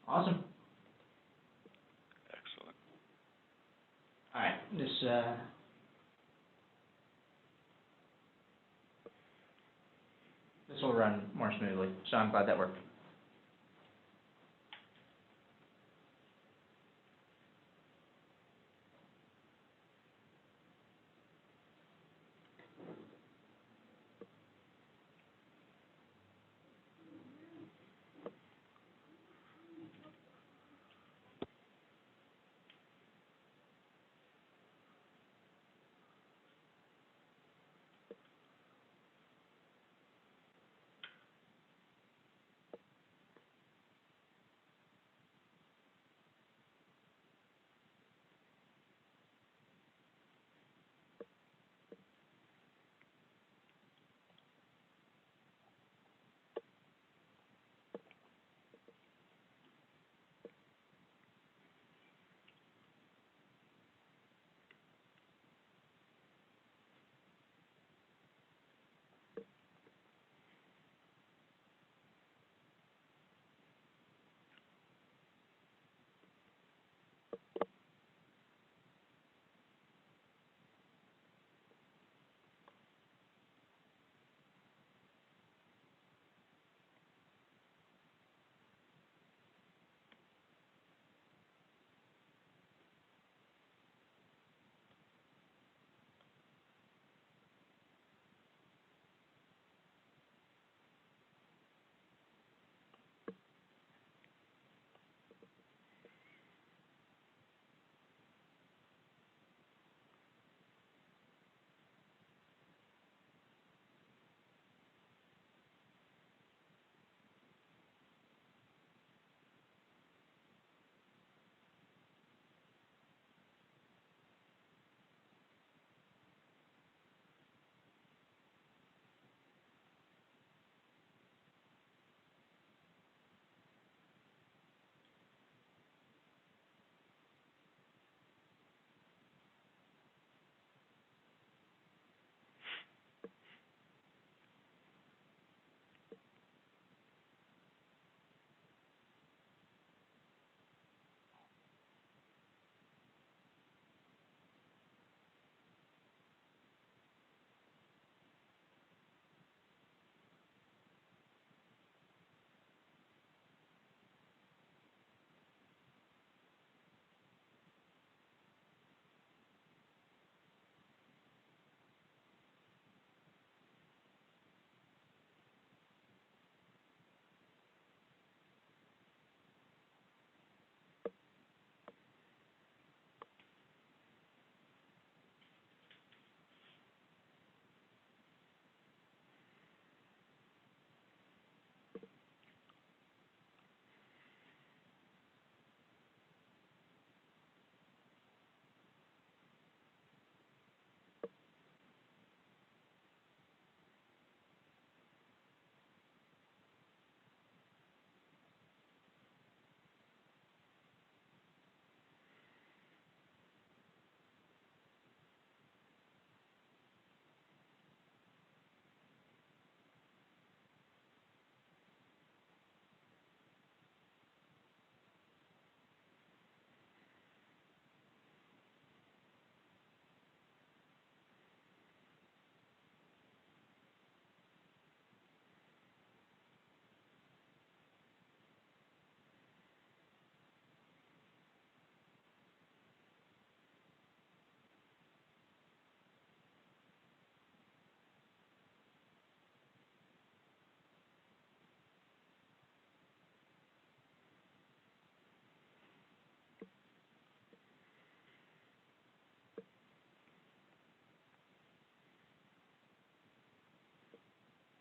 Awesome. Excellent. All right, this will run more smoothly, so I'm glad that worked.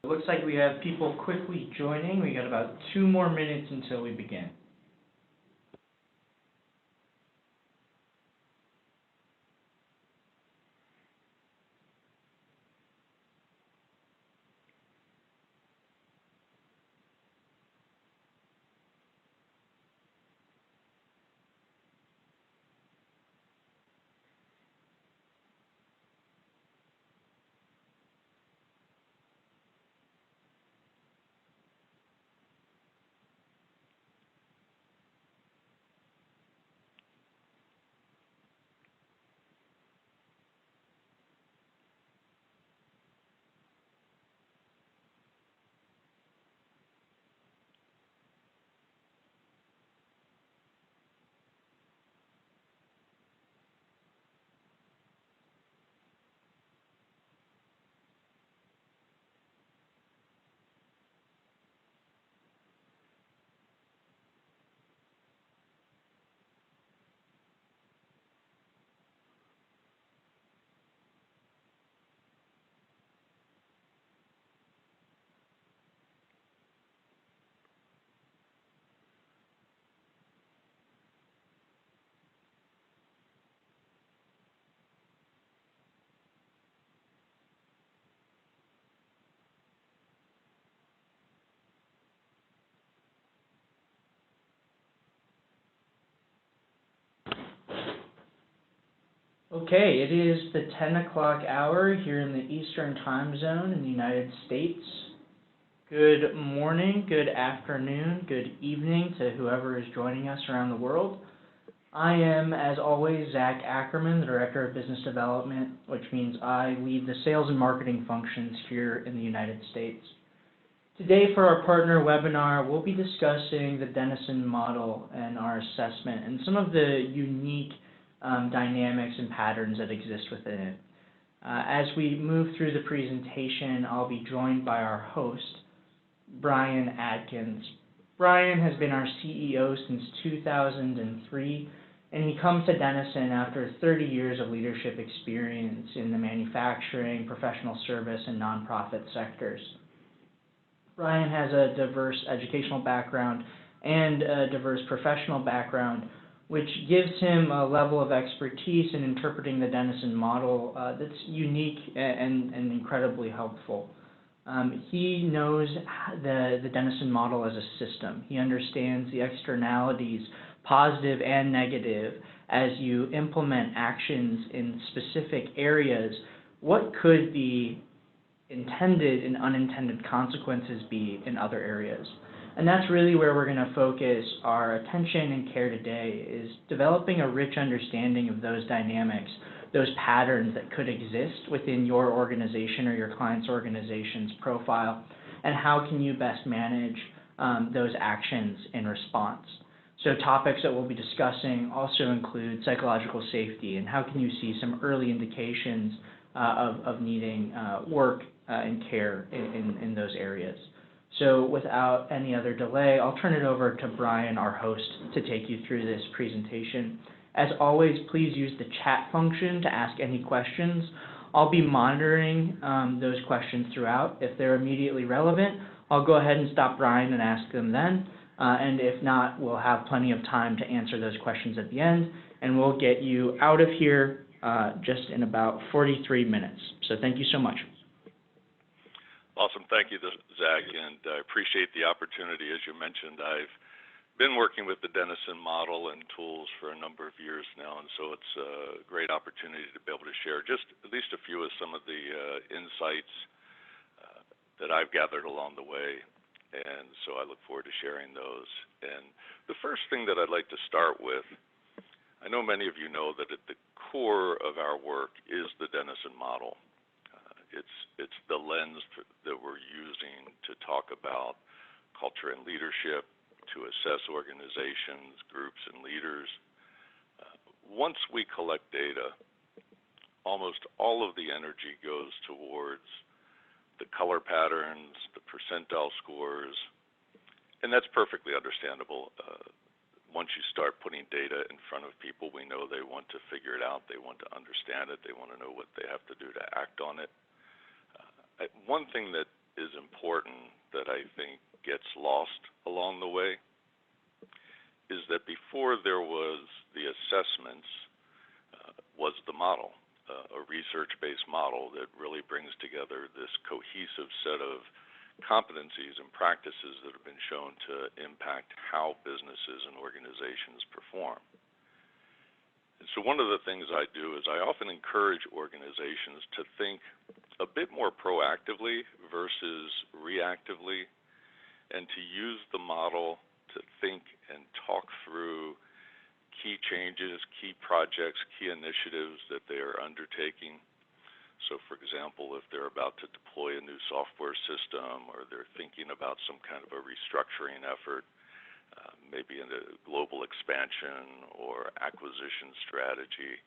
It looks like we have people quickly joining. We got about 2 more minutes until we begin. Okay, it is the 10 o'clock hour here in the Eastern Time Zone in the United States. Good morning, good afternoon, good evening to whoever is joining us around the world. I am, as always, Zach Ackerman, the Director of Business Development, which means I lead the sales and marketing functions here in the United States. Today, for our partner webinar, we'll be discussing the Dennison Model and our assessment and some of the unique dynamics and patterns that exist within it. As we move through the presentation, I'll be joined by our host, Bryan Adkins. Bryan has been our CEO since 2003, and he comes to Denison after 30 years of leadership experience in the manufacturing, professional service, and nonprofit sectors. Bryan has a diverse educational background and a diverse professional background, which gives him a level of expertise in interpreting the Dennison model that's unique and incredibly helpful. He knows the Dennison model as a system. He understands the externalities, positive and negative, as you implement actions in specific areas. What could the intended and unintended consequences be in other areas? And that's really where we're going to focus our attention and care today, is developing a rich understanding of those dynamics, those patterns that could exist within your organization or your client's organization's profile, and how can you best manage those actions in response. So topics that we'll be discussing also include psychological safety and how can you see some early indications of needing work and care in those areas. So without any other delay, I'll turn it over to Bryan, our host, to take you through this presentation. As always, please use the chat function to ask any questions. I'll be monitoring those questions throughout. If they're immediately relevant, I'll go ahead and stop Bryan and ask them then. And if not, we'll have plenty of time to answer those questions at the end, and we'll get you out of here just in about 43 minutes. So thank you so much. Awesome. Thank you, Zach, and I appreciate the opportunity. As you mentioned, I've been working with the Dennison model and tools for a number of years now, and so it's a great opportunity to be able to share just at least a few of some of the insights that I've gathered along the way, and so I look forward to sharing those. And the first thing that I'd like to start with, I know many of you know that at the core of our work is the Dennison model. It's the lens that we're using to talk about culture and leadership, to assess organizations, groups, and leaders. Once we collect data, almost all of the energy goes towards the color patterns, the percentile scores, and that's perfectly understandable. Once you start putting data in front of people, we know they want to figure it out, they want to understand it, they want to know what they have to do to act on it. One thing that is important that I think gets lost along the way is that before there was the assessments, was the model, a research-based model that really brings together this cohesive set of competencies and practices that have been shown to impact how businesses and organizations perform. And so one of the things I do is I often encourage organizations to think a bit more proactively versus reactively, and to use the model to think and talk through key changes, key projects, key initiatives that they are undertaking. So for example, if they're about to deploy a new software system, or they're thinking about some kind of a restructuring effort, maybe in a global expansion or acquisition strategy,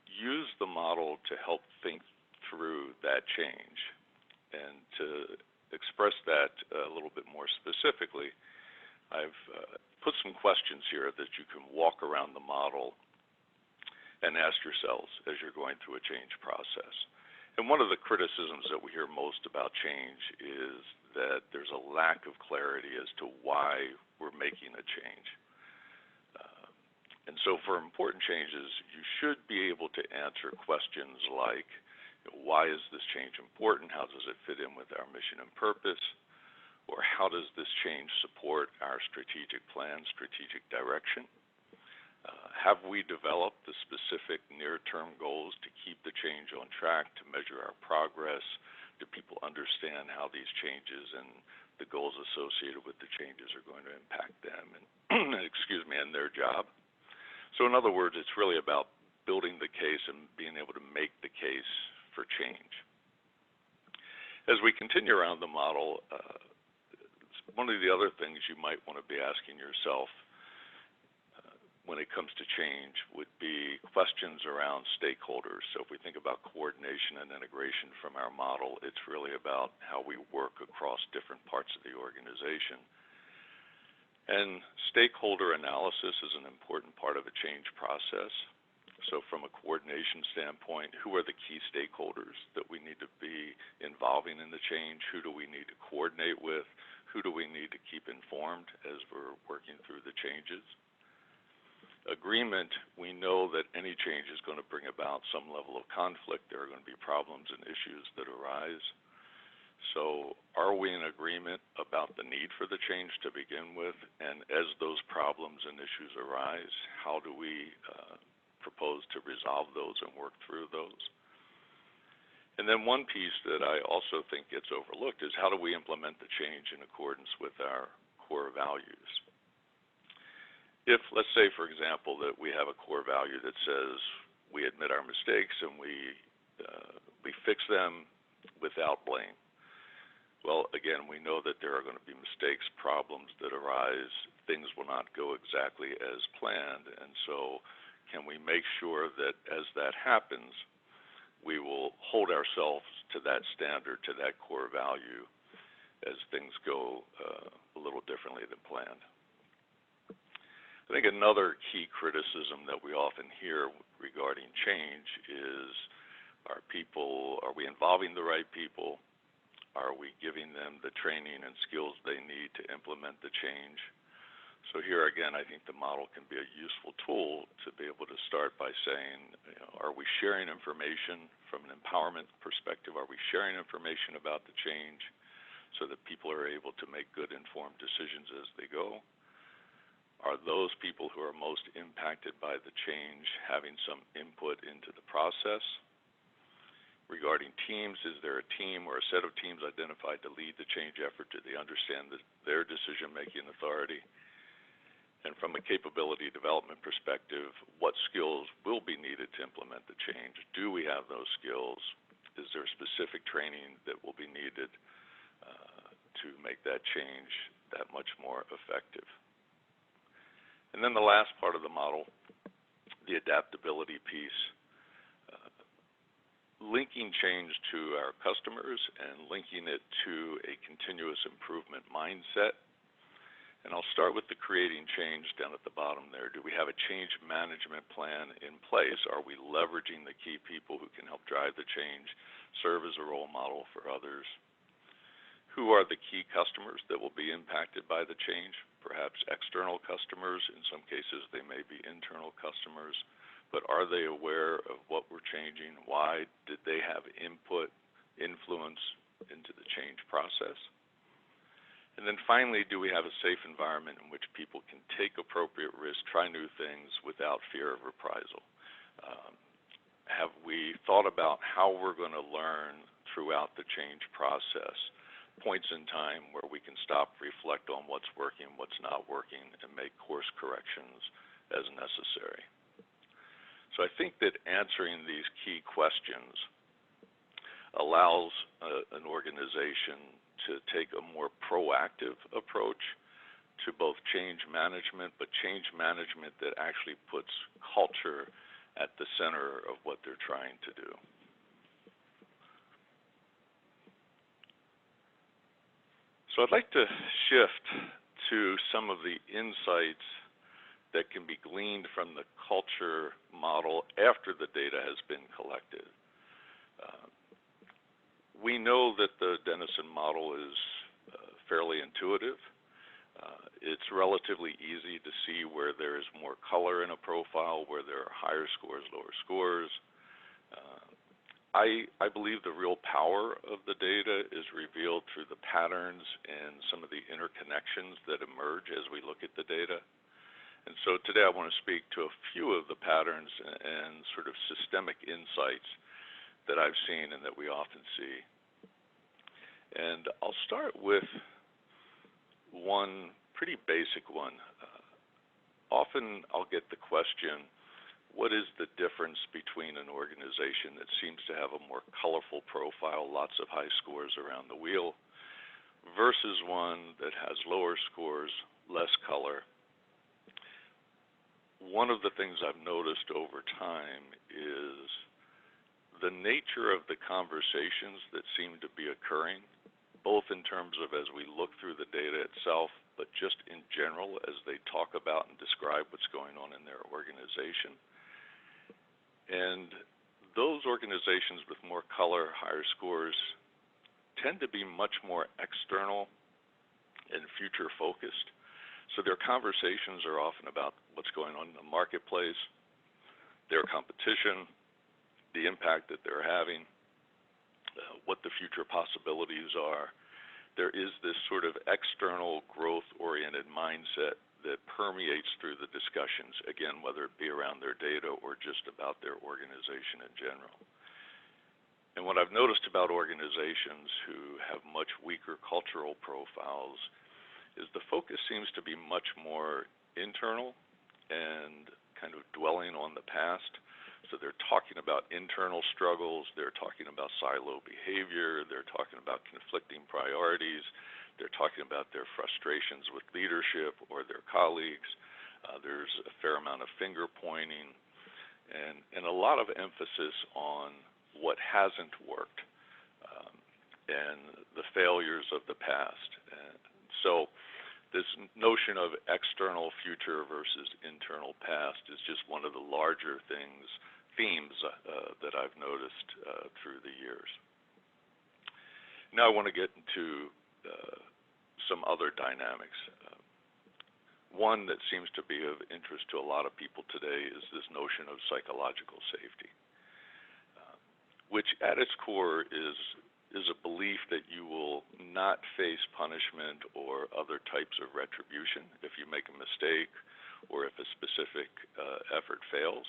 use the model to help think through that change. And to express that a little bit more specifically, I've put some questions here that you can walk around the model and ask yourselves as you're going through a change process. And one of the criticisms that we hear most about change is that there's a lack of clarity as to why we're making a change. And so for important changes, you should be able to answer questions like, why is this change important? How does it fit in with our mission and purpose? Or how does this change support our strategic plan, strategic direction? Have we developed the specific near-term goals to keep the change on track, to measure our progress? Do people understand how these changes and the goals associated with the changes are going to impact them and, and their job? So in other words, it's really about building the case and being able to make the case for change. As we continue around the model, one of the other things you might want to be asking yourself when it comes to change would be questions around stakeholders. So if we think about coordination and integration from our model, it's really about how we work across different parts of the organization. And stakeholder analysis is an important part of a change process. So from a coordination standpoint, who are the key stakeholders that we need to be involving in the change? Who do we need to coordinate with? Who do we need to keep informed as we're working through the changes? Agreement, we know that any change is going to bring about some level of conflict. There are going to be problems and issues that arise. So are we in agreement about the need for the change to begin with? And as those problems and issues arise, how do we propose to resolve those and work through those? And then one piece that I also think gets overlooked is how do we implement the change in accordance with our core values? If, let's say, for example, that we have a core value that says we admit our mistakes and we fix them without blame. Well, again, we know that there are going to be mistakes, problems that arise, things will not go exactly as planned, and so can we make sure that as that happens, we will hold ourselves to that standard, to that core value as things go a little differently than planned. I think another key criticism that we often hear regarding change is, are we involving the right people? Are we giving them the training and skills they need to implement the change? So here again, I think the model can be a useful tool to be able to start by saying, are we sharing information from an empowerment perspective? Are we sharing information about the change so that people are able to make good informed decisions as they go? Are those people who are most impacted by the change having some input into the process? Regarding teams, is there a team or a set of teams identified to lead the change effort? Do they understand their decision-making authority? And from a capability development perspective, what skills will be needed to implement the change? Do we have those skills? Is there specific training that will be needed to make that change that much more effective? And then the last part of the model, the adaptability piece, linking change to our customers and linking it to a continuous improvement mindset. And I'll start with the creating change down at the bottom there. Do we have a change management plan in place? Are we leveraging the key people who can help drive the change, serve as a role model for others? Who are the key customers that will be impacted by the change? Perhaps external customers. In some cases, they may be internal customers. But are they aware of what we're changing? Why? Did they have input, influence into the change process? And then finally, do we have a safe environment in which people can take appropriate risks, try new things without fear of reprisal? Have we thought about how we're going to learn throughout the change process? Points in time where we can stop, reflect on what's working, what's not working, and make course corrections as necessary. So I think that answering these key questions allows an organization to take a more proactive approach to both change management, but change management that actually puts culture at the center of what they're trying to do. So I'd like to shift to some of the insights that can be gleaned from the culture model after the data has been collected. We know that the Dennison model is fairly intuitive. It's relatively easy to see where there is more color in a profile, where there are higher scores, lower scores. I believe the real power of the data is revealed through the patterns and some of the interconnections that emerge as we look at the data. And so today I want to speak to a few of the patterns and sort of systemic insights that I've seen and that we often see. And I'll start with one pretty basic one. Often I'll get the question, what is the difference between an organization that seems to have a more colorful profile, lots of high scores around the wheel, versus one that has lower scores, less color? One of the things I've noticed over time is the nature of the conversations that seem to be occurring, both in terms of as we look through the data itself, but just in general as they talk about and describe what's going on in their organization. And those organizations with more color, higher scores, tend to be much more external and future focused. So their conversations are often about what's going on in the marketplace, their competition, the impact that they're having, what the future possibilities are. There is this sort of external growth-oriented mindset that permeates through the discussions, again, whether it be around their data or just about their organization in general. And what I've noticed about organizations who have much weaker cultural profiles is the focus seems to be much more internal and kind of dwelling on the past. So they're talking about internal struggles, they're talking about silo behavior, they're talking about conflicting priorities, they're talking about their frustrations with leadership or their colleagues. There's a fair amount of finger pointing and a lot of emphasis on what hasn't worked and the failures of the past. And so this notion of external future versus internal past is just one of the larger themes that I've noticed through the years. Now I want to get into some other dynamics. One that seems to be of interest to a lot of people today is this notion of psychological safety, which at its core is a belief that you will not face punishment or other types of retribution if you make a mistake or if a specific effort fails.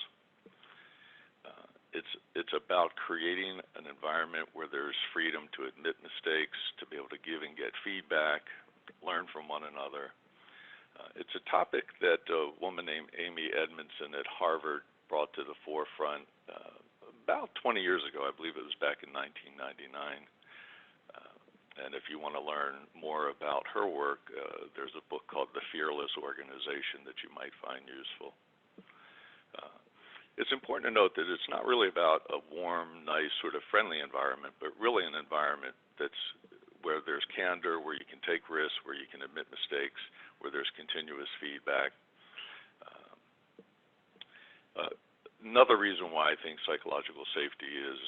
It's about creating an environment where there's freedom to admit mistakes, to be able to give and get feedback, learn from one another. It's a topic that a woman named Amy Edmondson at Harvard brought to the forefront about 20 years ago. I believe it was back in 1999. And if you want to learn more about her work, there's a book called The Fearless Organization that you might find useful. It's important to note that it's not really about a warm, nice, sort of friendly environment, but really an environment that's where there's candor, where you can take risks, where you can admit mistakes, where there's continuous feedback. Another reason why I think psychological safety is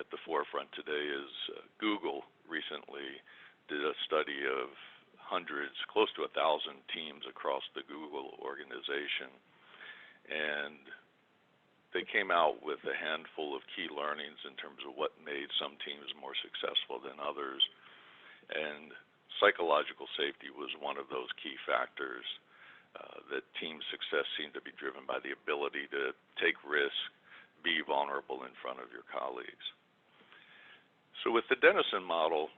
at the forefront today is Google recently did a study of hundreds, close to 1,000 teams across the Google organization, and they came out with a handful of key learnings in terms of what made some teams more successful than others, and psychological safety was one of those key factors. That team success seemed to be driven by the ability to take risks, be vulnerable in front of your colleagues. So with the Dennison model,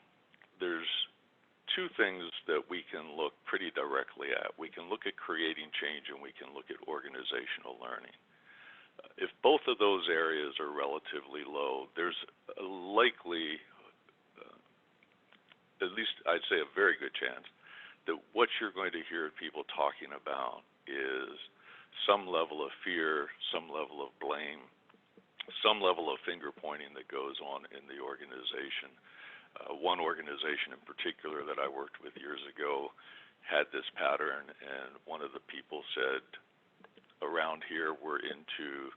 there's two things that we can look pretty directly at. We can look at creating change and we can look at organizational learning. If both of those areas are relatively low, there's a likely, at least I'd say a very good chance, that what you're going to hear people talking about is some level of fear, some level of blame, some level of finger pointing that goes on in the organization. One organization in particular that I worked with years ago had this pattern, and one of the people said, around here we're into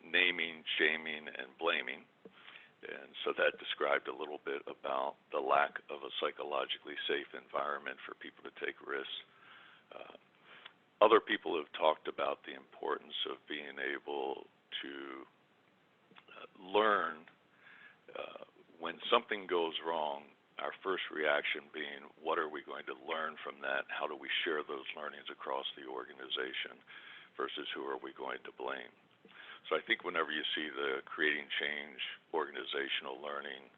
naming, shaming, and blaming. And so that described a little bit about the lack of a psychologically safe environment for people to take risks. Other people have talked about the importance of being able to learn when something goes wrong, our first reaction being, what are we going to learn from that? How do we share those learnings across the organization versus who are we going to blame? So I think whenever you see the creating change, organizational learning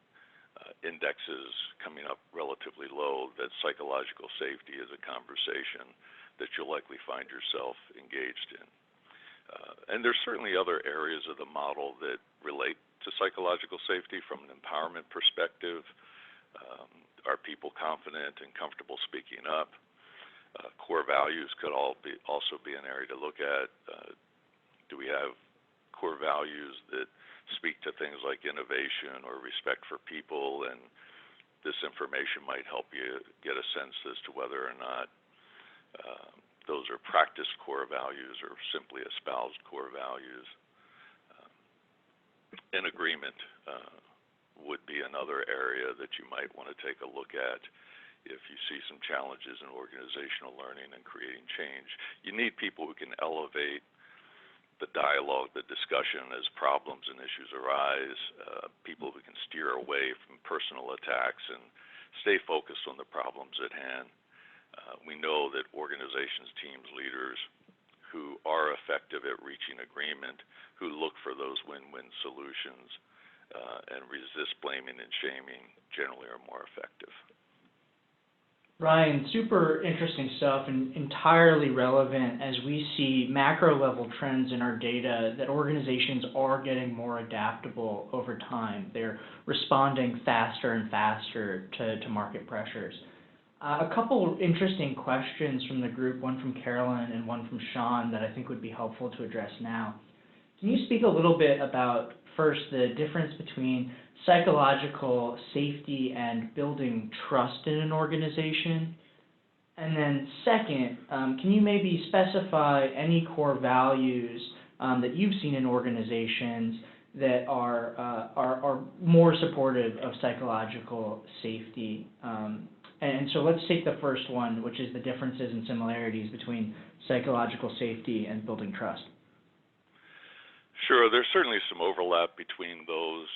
indexes coming up relatively low, that psychological safety is a conversation that you'll likely find yourself engaged in. And there's certainly other areas of the model that relate to psychological safety from an empowerment perspective. Are people confident and comfortable speaking up? Core values could also be an area to look at. Do we have core values that speak to things like innovation or respect for people? And this information might help you get a sense as to whether or not those are practiced core values or simply espoused core values. An agreement would be another area that you might want to take a look at if you see some challenges in organizational learning and creating change. You need people who can elevate the dialogue, the discussion as problems and issues arise, people who can steer away from personal attacks and stay focused on the problems at hand. We know that organizations, teams, leaders who are effective at reaching agreement, who look for those win-win solutions, and resist blaming and shaming, generally are more effective. Bryan, super interesting stuff and entirely relevant as we see macro level trends in our data that organizations are getting more adaptable over time. They're responding faster and faster to market pressures. A couple of interesting questions from the group, one from Carolyn and one from Sean, that I think would be helpful to address now. Can you speak a little bit about, first, the difference between psychological safety and building trust in an organization? And then second, can you maybe specify any core values that you've seen in organizations that are more supportive of psychological safety? And so let's take the first one, which is the differences and similarities between psychological safety and building trust. Sure, there's certainly some overlap between those.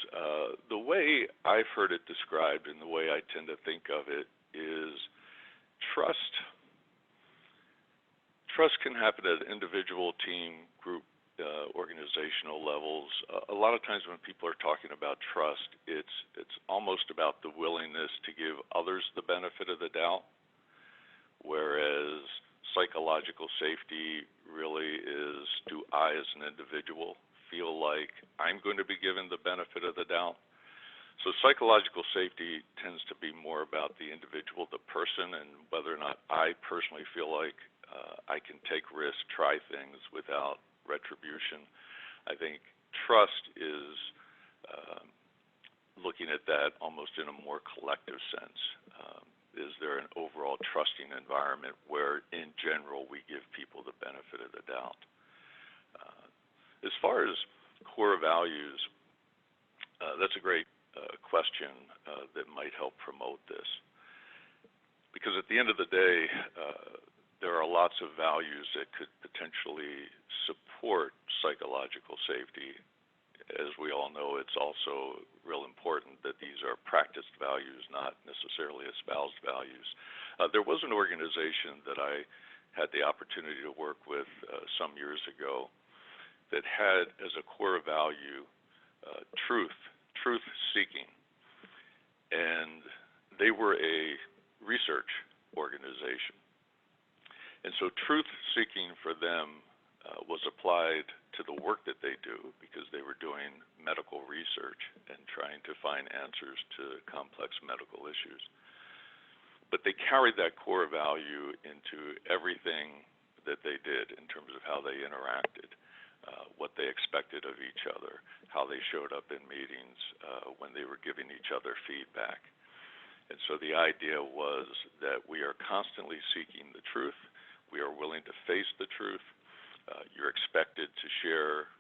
The way I've heard it described and the way I tend to think of it is trust. Trust can happen at individual, team, group, organizational levels. A lot of times when people are talking about trust, it's almost about the willingness to give others the benefit of the doubt, whereas psychological safety really is, do I as an individual feel like I'm going to be given the benefit of the doubt? So psychological safety tends to be more about the individual, the person, and whether or not I personally feel like I can take risks, try things without retribution. I think trust is looking at that almost in a more collective sense. Is there an overall trusting environment where, in general, we give people the benefit of the doubt? As far as core values, that's a great question that might help promote this. Because at the end of the day, there are lots of values that could potentially support psychological safety. As we all know, it's also real important that these are practiced values, not necessarily espoused values. There was an organization that I had the opportunity to work with some years ago that had as a core value truth seeking. And they were a research organization. And so truth seeking for them was applied to the work that they do because they were doing medical research and trying to find answers to complex medical issues. But they carried that core value into everything that they did in terms of how they interacted, what they expected of each other, how they showed up in meetings, when they were giving each other feedback. And so the idea was that we are constantly seeking the truth. We are willing to face the truth. You're expected to share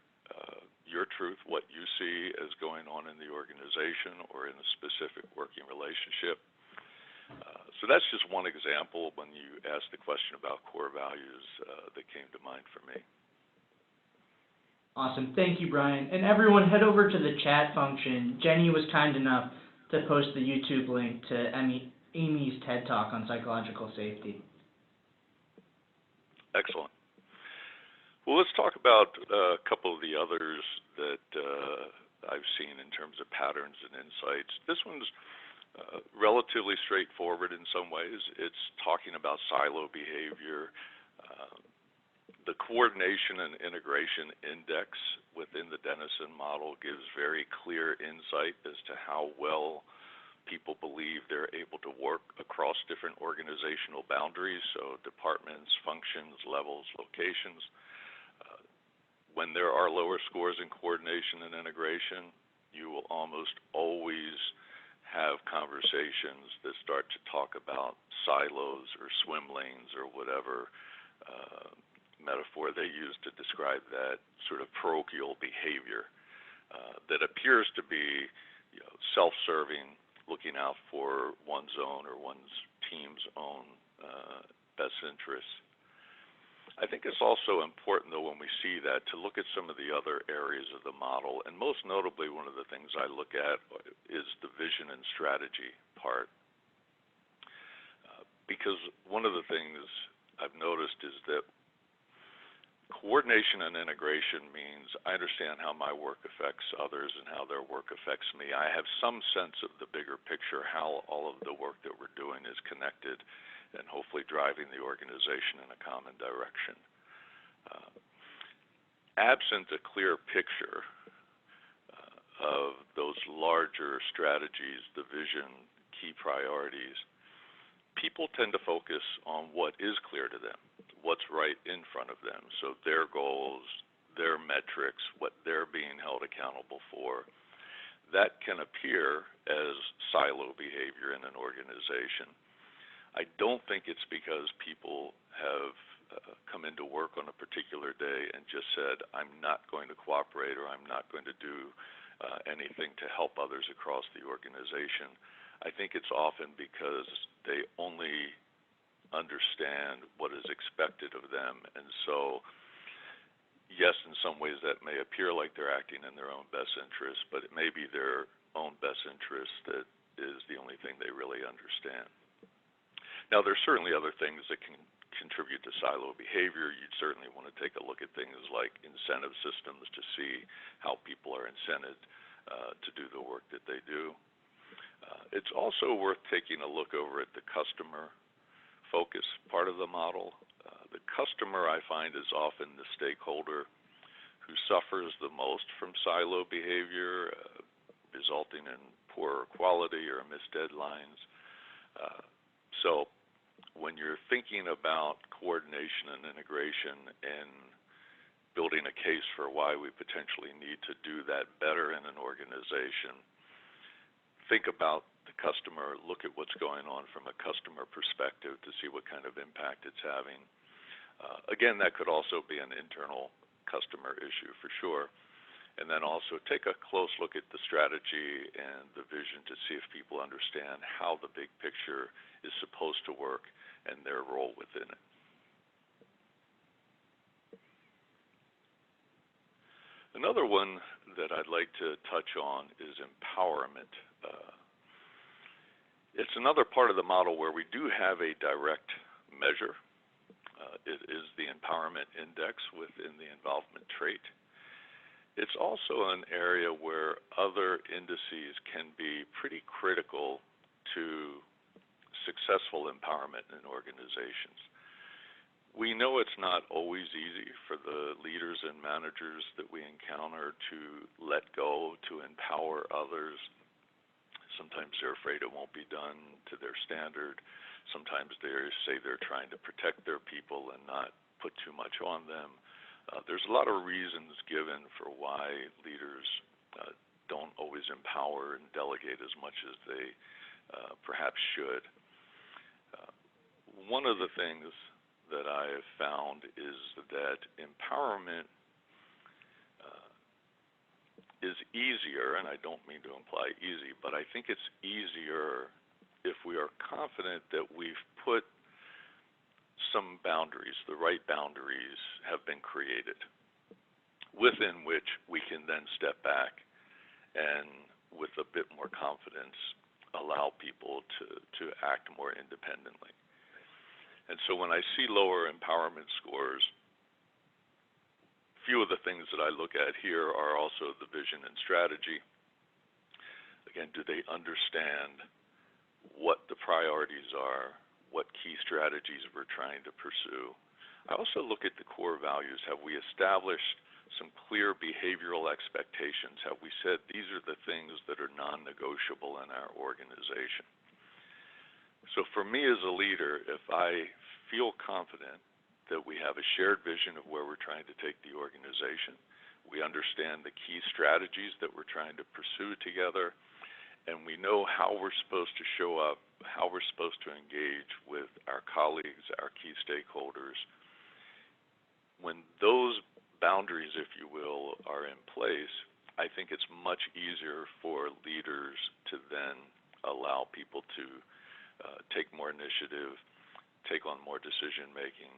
your truth, what you see as going on in the organization or in a specific working relationship. So that's just one example when you asked the question about core values that came to mind for me. Awesome. Thank you, Bryan. And everyone, head over to the chat function. Jenny was kind enough to post the YouTube link to Amy's TED Talk on psychological safety. Excellent. Well, let's talk about a couple of the others that I've seen in terms of patterns and insights. This one's relatively straightforward in some ways. It's talking about silo behavior. The coordination and integration index within the Dennison model gives very clear insight as to how well people believe they're able to work across different organizational boundaries, so departments, functions, levels, locations. When there are lower scores in coordination and integration, you will almost always have conversations that start to talk about silos or swim lanes or whatever metaphor they use to describe that sort of parochial behavior that appears to be, self-serving, looking out for one's own or one's team's own best interests. I think it's also important, though, when we see that, to look at some of the other areas of the model, and most notably, one of the things I look at is the vision and strategy part, because one of the things I've noticed is that coordination and integration means I understand how my work affects others and how their work affects me. I have some sense of the bigger picture, how all of the work that we're doing is connected and hopefully driving the organization in a common direction. Absent a clear picture of those larger strategies, the vision, key priorities, people tend to focus on what is clear to them, what's right in front of them. So their goals, their metrics, what they're being held accountable for, that can appear as silo behavior in an organization. I don't think it's because people have come into work on a particular day and just said, I'm not going to cooperate or I'm not going to do anything to help others across the organization. I think it's often because they only understand what is expected of them. And so, yes, in some ways that may appear like they're acting in their own best interest, but it may be their own best interest that is the only thing they really understand. Now, there's certainly other things that can contribute to silo behavior. You'd certainly want to take a look at things like incentive systems to see how people are incented to do the work that they do. It's also worth taking a look over at the customer focus part of the model. The customer, I find, is often the stakeholder who suffers the most from silo behavior, resulting in poorer quality or missed deadlines. So when you're thinking about coordination and integration and building a case for why we potentially need to do that better in an organization, think about the customer, look at what's going on from a customer perspective to see what kind of impact it's having. Again, that could also be an internal customer issue for sure. And then also take a close look at the strategy and the vision to see if people understand how the big picture is supposed to work and their role within it. Another one that I'd like to touch on is empowerment. It's another part of the model where we do have a direct measure. It is the empowerment index within the involvement trait. It's also an area where other indices can be pretty critical to successful empowerment in organizations. We know it's not always easy for the leaders and managers that we encounter to let go, to empower others. Sometimes they're afraid it won't be done to their standard. Sometimes they say they're trying to protect their people and not put too much on them. There's a lot of reasons given for why leaders don't always empower and delegate as much as they perhaps should. One of the things that I have found is that empowerment is easier, and I don't mean to imply easy, but I think it's easier if we are confident that we've put some boundaries, the right boundaries have been created, within which we can then step back and with a bit more confidence, allow people to act more independently. And so when I see lower empowerment scores, few of the things that I look at here are also the vision and strategy. Again, do they understand what the priorities are, what key strategies we're trying to pursue? I also look at the core values. Have we established some clear behavioral expectations? Have we said these are the things that are non-negotiable in our organization? So for me as a leader, if I feel confident that we have a shared vision of where we're trying to take the organization, we understand the key strategies that we're trying to pursue together, and we know how we're supposed to show up, how we're supposed to engage with our colleagues, our key stakeholders. When those boundaries, if you will, are in place, I think it's much easier for leaders to then allow people to take more initiative, take on more decision making.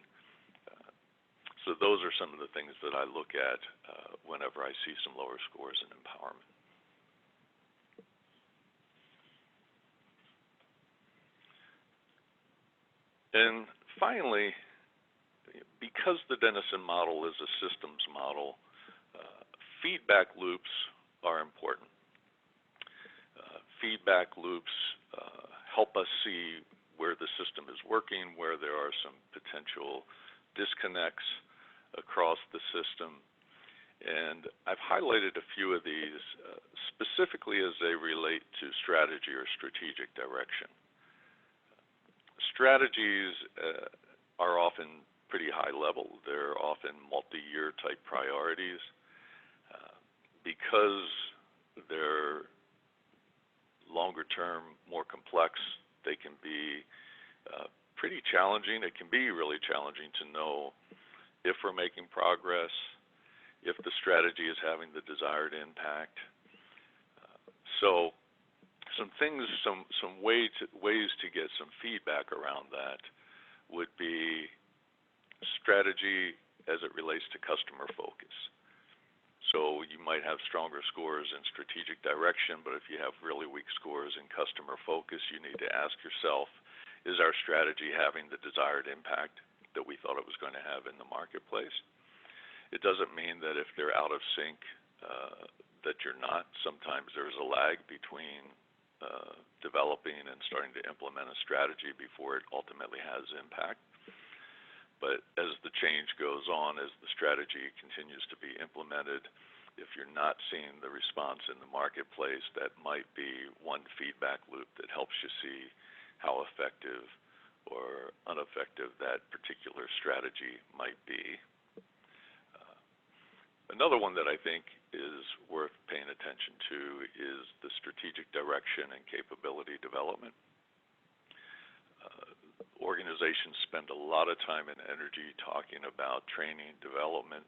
So those are some of the things that I look at whenever I see some lower scores in empowerment. And finally, because the Dennison model is a systems model, feedback loops are important. Feedback loops help us see where the system is working, where there are some potential disconnects across the system. And I've highlighted a few of these specifically as they relate to strategy or strategic direction. Strategies are often pretty high level. They're often multi-year type priorities. Because they're longer term, more complex, they can be pretty challenging. It can be really challenging to know if we're making progress, if the strategy is having the desired impact. So some things, some ways to get some feedback around that would be strategy as it relates to customer focus. So you might have stronger scores in strategic direction, but if you have really weak scores in customer focus, you need to ask yourself, is our strategy having the desired impact that we thought it was going to have in the marketplace? It doesn't mean that if they're out of sync that you're not. Sometimes there's a lag between developing and starting to implement a strategy before it ultimately has impact. But as the change goes on, as the strategy continues to be implemented, if you're not seeing the response in the marketplace, that might be one feedback loop that helps you see how effective or ineffective that particular strategy might be. Another one that I think is worth paying attention to is the strategic direction and capability development. Organizations spend a lot of time and energy talking about training, development,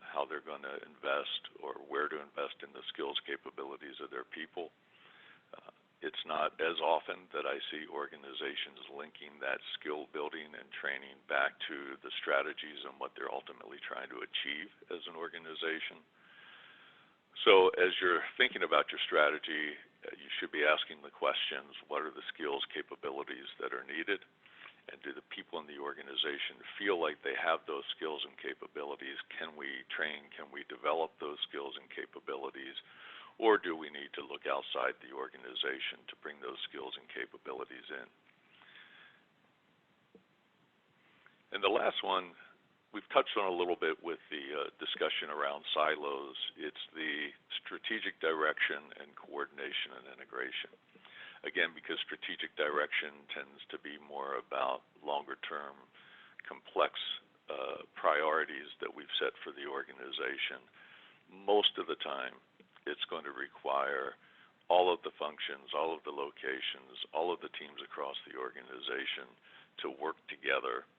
how they're going to invest or where to invest in the skills capabilities of their people. It's not as often that I see organizations linking that skill building and training back to the strategies and what they're ultimately trying to achieve as an organization. So as you're thinking about your strategy, you should be asking the questions, what are the skills capabilities that are needed? And do the people in the organization feel like they have those skills and capabilities? Can we train, can we develop those skills and capabilities? Or do we need to look outside the organization to bring those skills and capabilities in? And the last one, we've touched on a little bit with the discussion around silos. It's the strategic direction and coordination and integration. Again, because strategic direction tends to be more about longer-term, complex priorities that we've set for the organization. Most of the time, it's going to require all of the functions, all of the locations, all of the teams across the organization to work together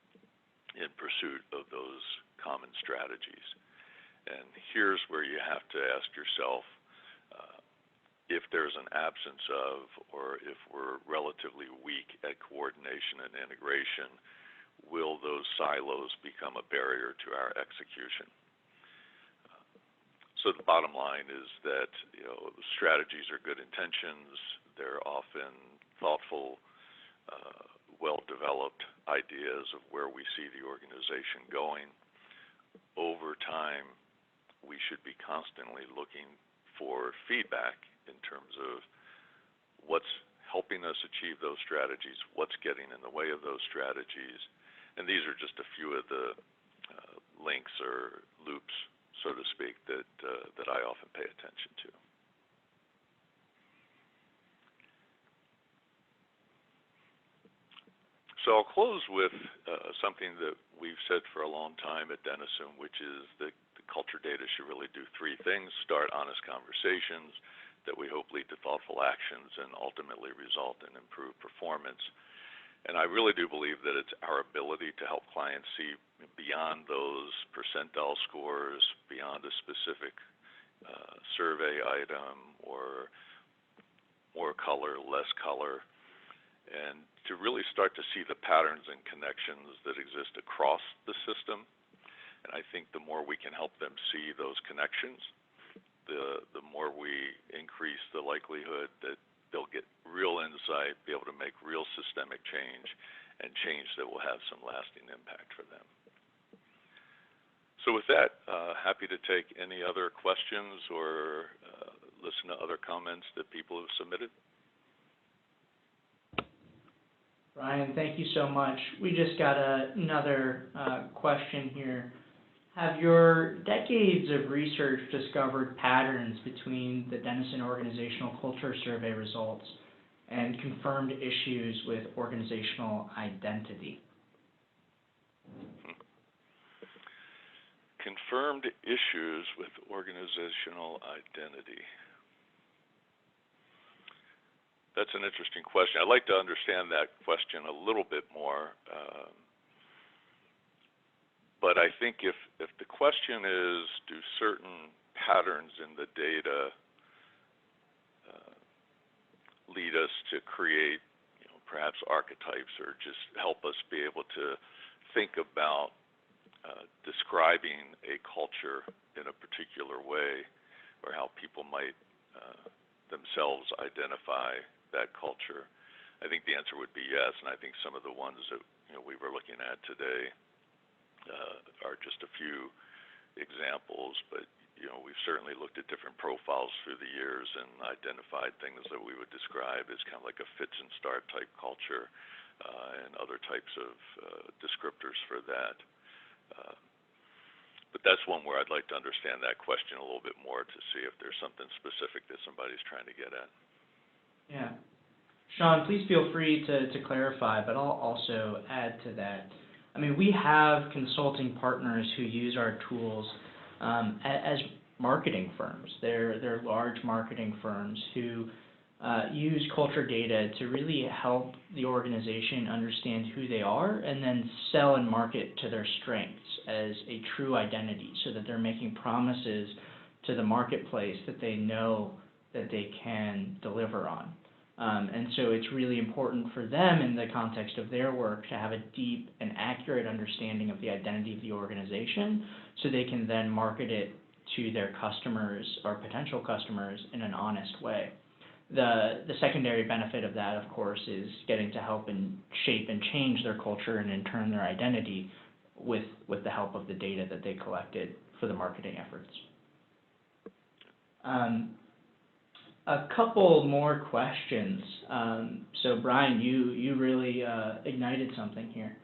in pursuit of those common strategies. And here's where you have to ask yourself, if there's an absence of, or if we're relatively weak at coordination and integration, will those silos become a barrier to our execution? So the bottom line is that, strategies are good intentions. They're often thoughtful, well-developed ideas of where we see the organization going. Over time, we should be constantly looking for feedback in terms of what's helping us achieve those strategies, what's getting in the way of those strategies. And these are just a few of the links or loops, so to speak, that I often pay attention to. So I'll close with something that we've said for a long time at Denison, which is that the culture data should really do three things: start honest conversations that we hope lead to thoughtful actions and ultimately result in improved performance. And I really do believe that it's our ability to help clients see beyond those percentile scores, beyond a specific survey item or more color, less color, and to really start to see the patterns and connections that exist across the system. And I think the more we can help them see those connections, the more we increase the likelihood that they'll get real insight, be able to make real systemic change, and change that will have some lasting impact for them. So with that, happy to take any other questions or listen to other comments that people have submitted. Bryan, thank you so much. We just got another question here. Have your decades of research discovered patterns between the Dennison Organizational Culture Survey results and confirmed issues with organizational identity? Confirmed issues with organizational identity. That's an interesting question. I'd like to understand that question a little bit more. But I think if the question is, do certain patterns in the data lead us to create, perhaps archetypes, or just help us be able to think about describing a culture in a particular way, or how people might themselves identify that culture? I think the answer would be yes, and I think some of the ones that we were looking at today are just a few examples, but we've certainly looked at different profiles through the years and identified things that we would describe as kind of like a fits and start type culture, and other types of descriptors for that. But that's one where I'd like to understand that question a little bit more to see if there's something specific that somebody's trying to get at. Yeah. Sean, please feel free to clarify, but I'll also add to that. I mean, we have consulting partners who use our tools as marketing firms. They're large marketing firms who use culture data to really help the organization understand who they are and then sell and market to their strengths as a true identity, so that they're making promises to the marketplace that they know that they can deliver on. And so it's really important for them in the context of their work to have a deep and accurate understanding of the identity of the organization, so they can then market it to their customers or potential customers in an honest way. The secondary benefit of that, of course, is getting to help and shape and change their culture and in turn their identity with the help of the data that they collected for the marketing efforts. A couple more questions. So Bryan, you really ignited something here.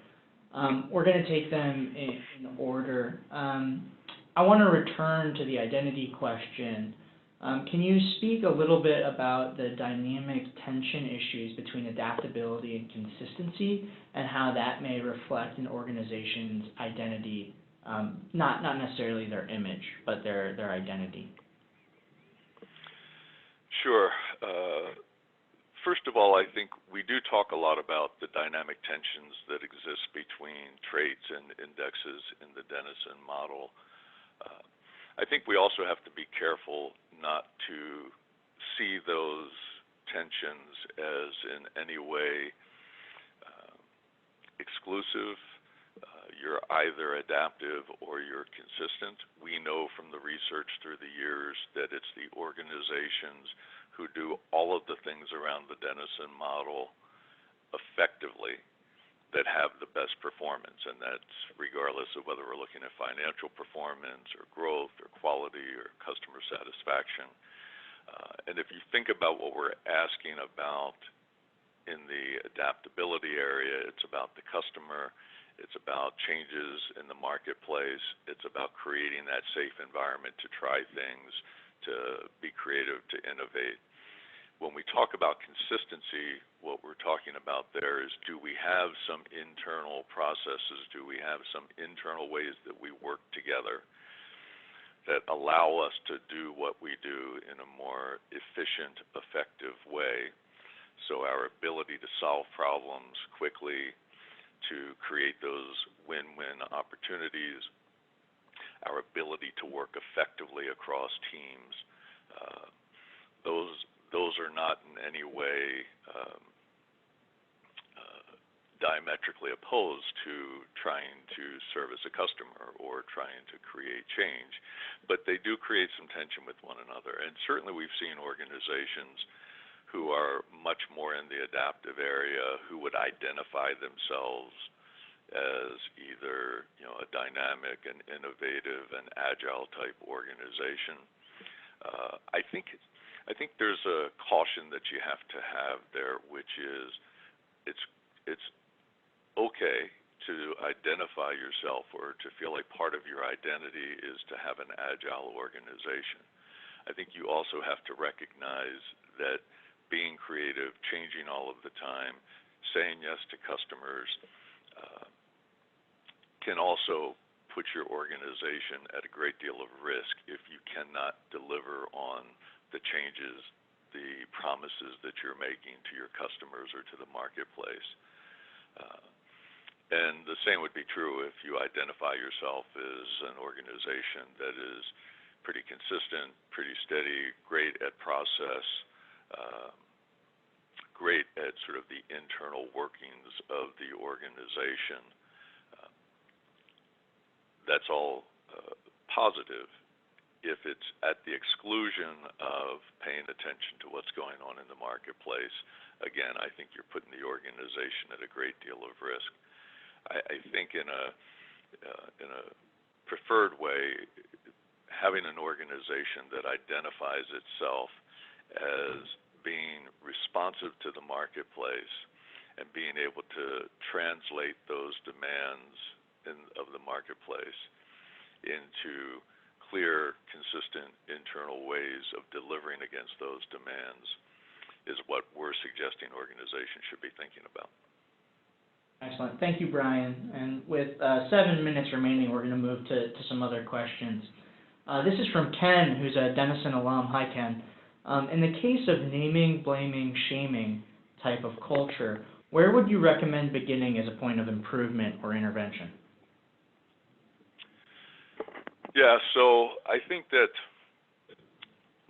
We're going to take them in order. I want to return to the identity question. Can you speak a little bit about the dynamic tension issues between adaptability and consistency, and how that may reflect an organization's identity, not necessarily their image, but their identity? Sure. First of all, I think we do talk a lot about the dynamic tensions that exist between traits and indexes in the Dennison model. I think we also have to be careful not to see those tensions as in any way exclusive. You're either adaptive or you're consistent. We know from the research through the years that it's the organizations who do all of the things around the Dennison model effectively that have the best performance, and that's regardless of whether we're looking at financial performance or growth or quality or customer satisfaction. And if you think about what we're asking about in the adaptability area, it's about the customer, it's about changes in the marketplace, it's about creating that safe environment to try things, to be creative, to innovate. When we talk about consistency, what we're talking about there is, do we have some internal processes, do we have some internal ways that we work together that allow us to do what we do in a more efficient, effective way? So our ability to solve problems quickly, to create those win-win opportunities, our ability to work effectively across teams, those are not in any way diametrically opposed to trying to service a customer or trying to create change, but they do create some tension with one another. And certainly we've seen organizations who are much more in the adaptive area, who would identify themselves as either, a dynamic and innovative and agile type organization. I think there's a caution that you have to have there, which is it's okay to identify yourself or to feel like part of your identity is to have an agile organization. I think you also have to recognize that being creative, changing all of the time, saying yes to customers can also put your organization at a great deal of risk if you cannot deliver on the changes, the promises that you're making to your customers or to the marketplace. And the same would be true if you identify yourself as an organization that is pretty consistent, pretty steady, great at process, great at sort of the internal workings of the organization. That's all positive. If it's at the exclusion of paying attention to what's going on in the marketplace, again, I think you're putting the organization at a great deal of risk. I think in a preferred way, having an organization that identifies itself as being responsive to the marketplace and being able to translate those demands of the marketplace into clear, consistent internal ways of delivering against those demands is what we're suggesting organizations should be thinking about. Excellent. Thank you, Bryan. And with 7 minutes remaining, we're going to move to some other questions. This is from Ken, who's a Denison alum. Hi, Ken. In the case of naming, blaming, shaming type of culture, where would you recommend beginning as a point of improvement or intervention? Yeah, so I think that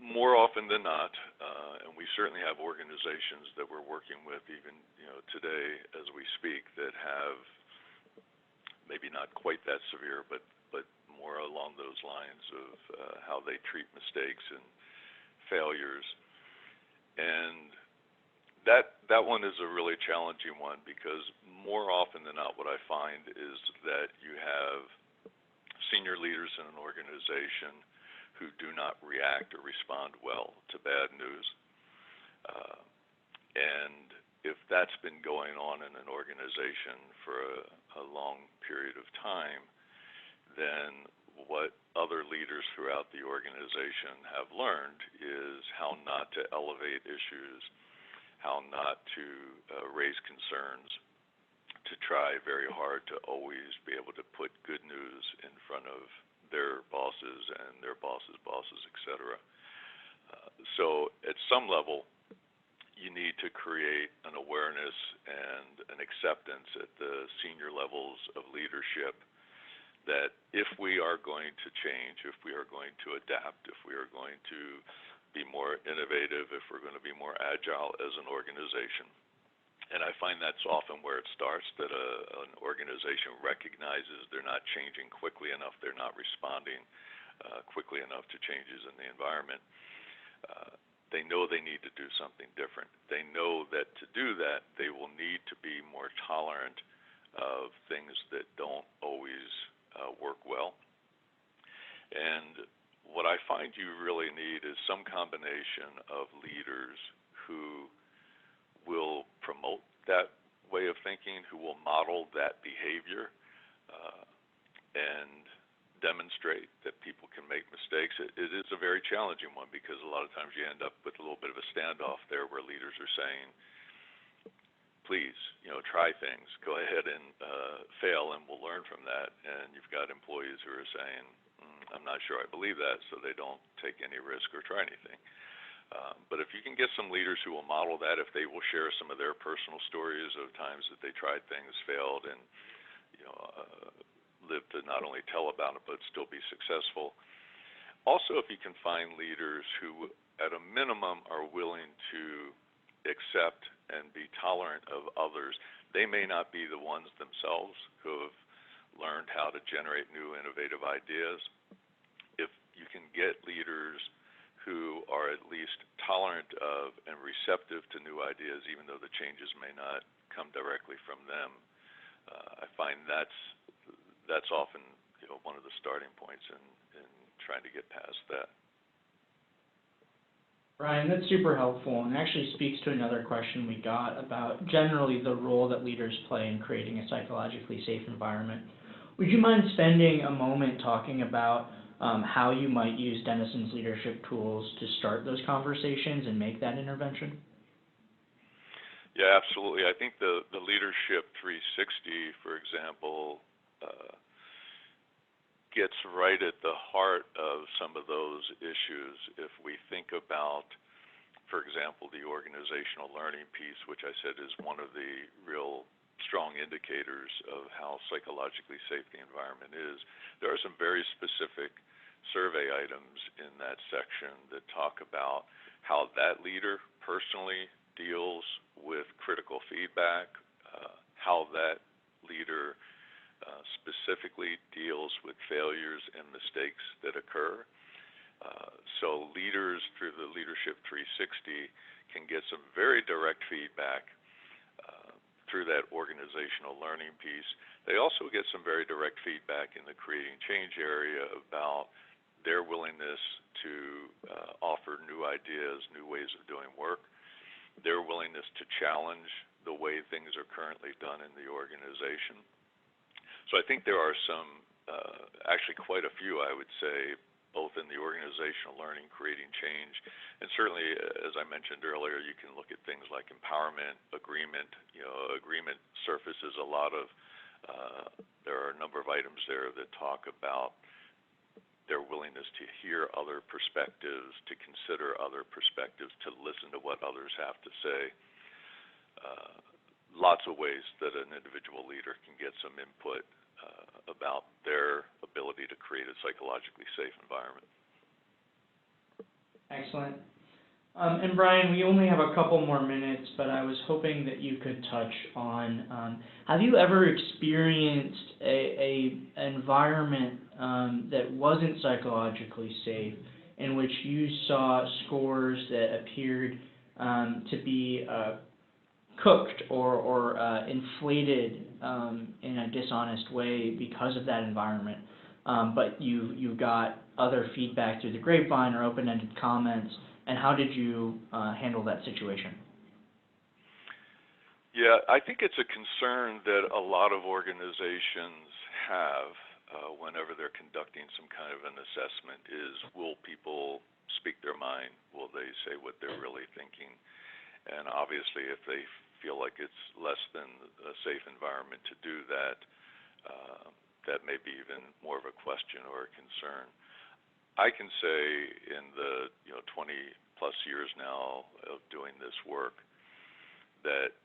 more often than not, and we certainly have organizations that we're working with even today as we speak that have maybe not quite that severe, but more along those lines of how they treat mistakes and failures. And that one is a really challenging one, because more often than not what I find is that you have senior leaders in an organization who do not react or respond well to bad news. And if that's been going on in an organization for a long period of time, then what other leaders throughout the organization have learned is how not to elevate issues, how not to raise concerns, to try very hard to always be able to put good news in front of their bosses and their bosses' bosses, et cetera. So at some level, you need to create an awareness and an acceptance at the senior levels of leadership that if we are going to change, if we are going to adapt, if we are going to be more innovative, if we're going to be more agile as an organization, And I find that's often where it starts, that an organization recognizes they're not changing quickly enough, they're not responding quickly enough to changes in the environment. They know they need to do something different. They know that to do that, they will need to be more tolerant of things that don't always work well. And what I find you really need is some combination of leaders who will promote that way of thinking, who will model that behavior, and demonstrate that people can make mistakes. It is a very challenging one, because a lot of times you end up with a little bit of a standoff there where leaders are saying, please, try things, go ahead and fail, and we'll learn from that. And you've got employees who are saying, I'm not sure I believe that, so they don't take any risk or try anything. But if you can get some leaders who will model that, if they will share some of their personal stories of times that they tried things, failed, and live to not only tell about it but still be successful. Also, if you can find leaders who, at a minimum, are willing to accept and be tolerant of others. They may not be the ones themselves who have learned how to generate new innovative ideas. If you can get leaders who are at least tolerant of and receptive to new ideas, even though the changes may not come directly from them, I find that's often one of the starting points in trying to get past that. Bryan, that's super helpful, and actually speaks to another question we got about generally the role that leaders play in creating a psychologically safe environment. Would you mind spending a moment talking about how you might use Dennison's leadership tools to start those conversations and make that intervention? Yeah, absolutely. I think the Leadership 360, for example, gets right at the heart of some of those issues. If we think about, for example, the organizational learning piece, which I said is one of the real strong indicators of how psychologically safe the environment is, there are some very specific survey items in that section that talk about how that leader personally deals with critical feedback, how that leader specifically deals with failures and mistakes that occur. So leaders through the Leadership 360 can get some very direct feedback through that organizational learning piece. They also get some very direct feedback in the creating change area about their willingness to offer new ideas, new ways of doing work, their willingness to challenge the way things are currently done in the organization. So I think there are some, actually quite a few, I would say, both in the organizational learning, creating change, and certainly, as I mentioned earlier, you can look at things like empowerment, agreement. Agreement surfaces a lot of, there are a number of items there that talk about their willingness to hear other perspectives, to consider other perspectives, to listen to what others have to say. Lots of ways that an individual leader can get some input about their ability to create a psychologically safe environment. Excellent. And Bryan, we only have a couple more minutes, but I was hoping that you could touch on, have you ever experienced an environment that wasn't psychologically safe, in which you saw scores that appeared to be cooked or inflated in a dishonest way because of that environment, but you got other feedback through the grapevine or open-ended comments, and how did you handle that situation? Yeah, I think it's a concern that a lot of organizations have whenever they're conducting some kind of an assessment is, will people speak their mind? Will they say what they're really thinking? And obviously, if they feel like it's less than a safe environment to do that, that may be even more of a question or a concern. I can say in the 20 plus years now of doing this work that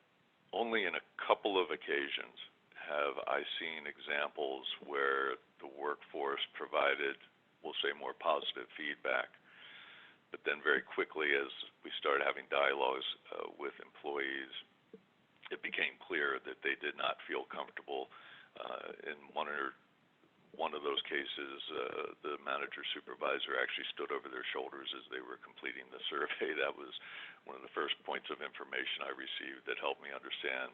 only in a couple of occasions have I seen examples where the workforce provided, we'll say, more positive feedback, but then very quickly as we started having dialogues with employees, it became clear that they did not feel comfortable. In one of those cases, the manager supervisor actually stood over their shoulders as they were completing the survey. That was one of the first points of information I received that helped me understand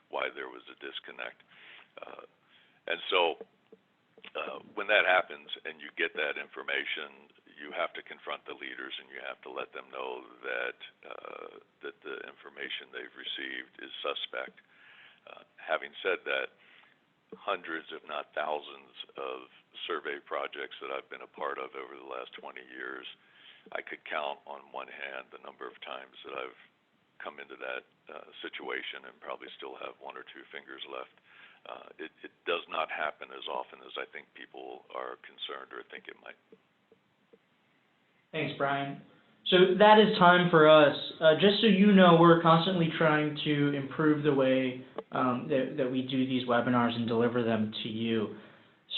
why there was a disconnect. And so when that happens and you get that information, you have to confront the leaders and you have to let them know that that the information they've received is suspect. Having said that, hundreds, if not thousands, of survey projects that I've been a part of over the last 20 years, I could count on one hand the number of times that I've come into that situation and probably still have one or two fingers left. It does not happen as often as I think people are concerned or think it might. Thanks, Bryan. So that is time for us. Just so you know, we're constantly trying to improve the way that we do these webinars and deliver them to you.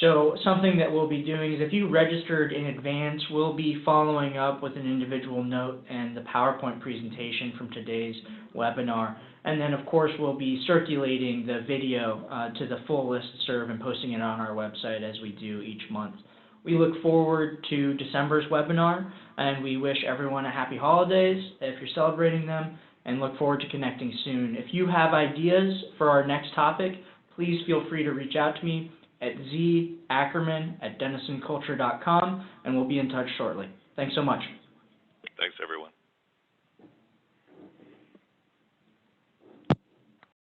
So something that we'll be doing is if you registered in advance, we'll be following up with an individual note and the PowerPoint presentation from today's webinar. And then, of course, we'll be circulating the video to the full listserv and posting it on our website as we do each month. We look forward to December's webinar, and we wish everyone a happy holidays if you're celebrating them, and look forward to connecting soon. If you have ideas for our next topic, please feel free to reach out to me atzackerman@denisonculture.com, and we'll be in touch shortly. Thanks so much. Thanks, everyone.